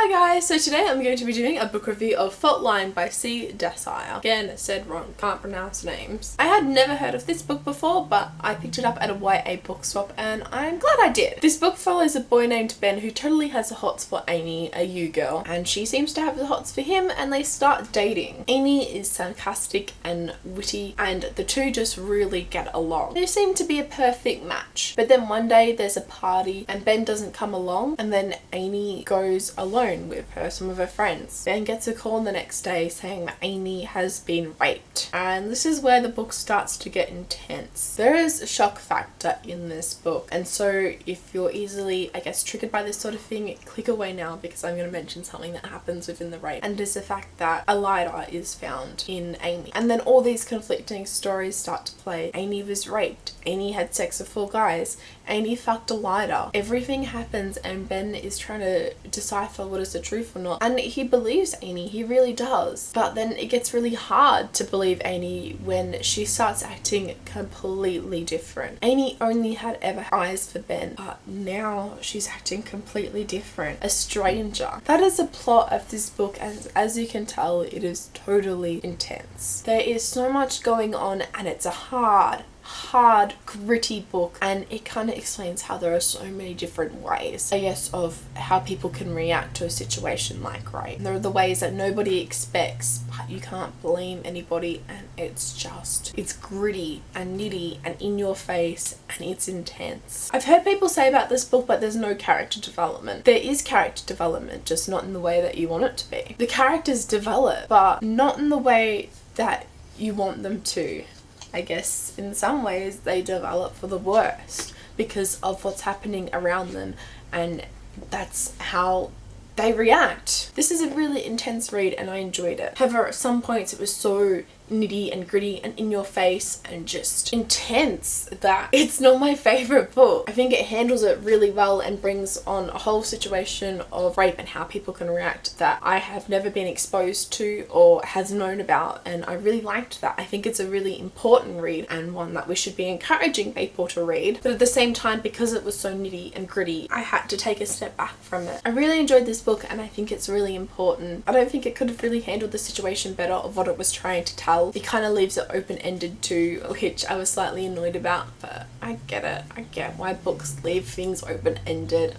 Hi guys, so today I'm going to be doing a book review of Fault Line by Christa Desir. Again, said wrong, can't pronounce names. I had never heard of this book before, but I picked it up at a YA book swap and I'm glad I did. This book follows a boy named Ben who totally has the hots for Amy, a U girl, and she seems to have the hots for him and they start dating. Amy is sarcastic and witty and the two just really get along. They seem to be a perfect match, but then one day there's a party and Ben doesn't come along and then Amy goes alone with some of her friends. Ben gets a call the next day saying that Amy has been raped, and this is where the book starts to get intense. There is a shock factor in this book, and so if you're easily, I guess, triggered by this sort of thing, click away now because I'm going to mention something that happens within the rape, and it is the fact that a lighter is found in Amy, and then all these conflicting stories start to play. Amy was raped, Amy had sex with 4 guys, Amy fucked a lighter. Everything happens and Ben is trying to decipher what is the truth or not, and he believes Amy, he really does, but then it gets really hard to believe Amy when she starts acting completely different. Amy only had ever eyes for Ben, but now she's acting completely different, a stranger. That is the plot of this book, and as you can tell, it is totally intense. There is so much going on and it's a hard, gritty book, and it kind of explains how there are so many different ways, I guess, of how people can react to a situation like rape. There are the ways that nobody expects, but you can't blame anybody, and it's gritty and nitty and in your face, and it's intense. I've heard people say about this book, but there's no character development. There is character development, just not in the way that you want it to be. The characters develop, but not in the way that you want them to. I guess in some ways they develop for the worst because of what's happening around them, and that's how they react. This is a really intense read and I enjoyed it. However, at some points it was so nitty and gritty and in your face and just intense that it's not my favorite book. I think it handles it really well and brings on a whole situation of rape and how people can react that I have never been exposed to or has known about, and I really liked that. I think it's a really important read and one that we should be encouraging people to read, but at the same time, because it was so nitty and gritty, I had to take a step back from it. I really enjoyed this book and I think it's really important. I don't think it could have really handled the situation better of what it was trying to tell. It kind of leaves it open-ended too, which I was slightly annoyed about, but I get it. I get why books leave things open-ended.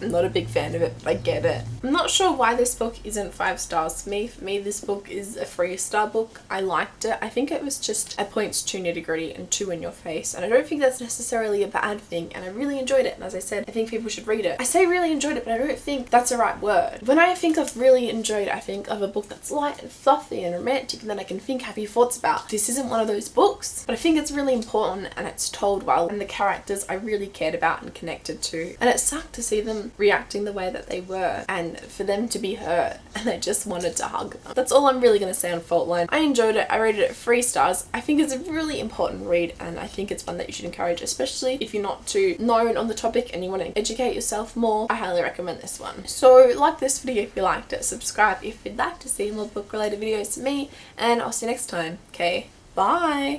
I'm not a big fan of it, but I get it. I'm not sure why this book isn't 5 stars for me. For me, this book is a 3-star book. I liked it. I think it was just at points too nitty-gritty and too in your face, and I don't think that's necessarily a bad thing, and I really enjoyed it, and as I said, I think people should read it. I say really enjoyed it, but I don't think that's the right word. When I think of really enjoyed, I think of a book that's light and fluffy and romantic, and then I can think happy thoughts about. This isn't one of those books, but I think it's really important and it's told well, and the characters I really cared about and connected to, and it sucked to see them reacting the way that they were and for them to be hurt and I just wanted to hug them. That's all I'm really going to say on Fault Line. I enjoyed it. I rated it 3 stars. I think it's a really important read and I think it's one that you should encourage, especially if you're not too known on the topic and you want to educate yourself more. I highly recommend this one. So like this video if you liked it, subscribe if you'd like to see more book related videos to me, and I'll see you next time. Okay, bye!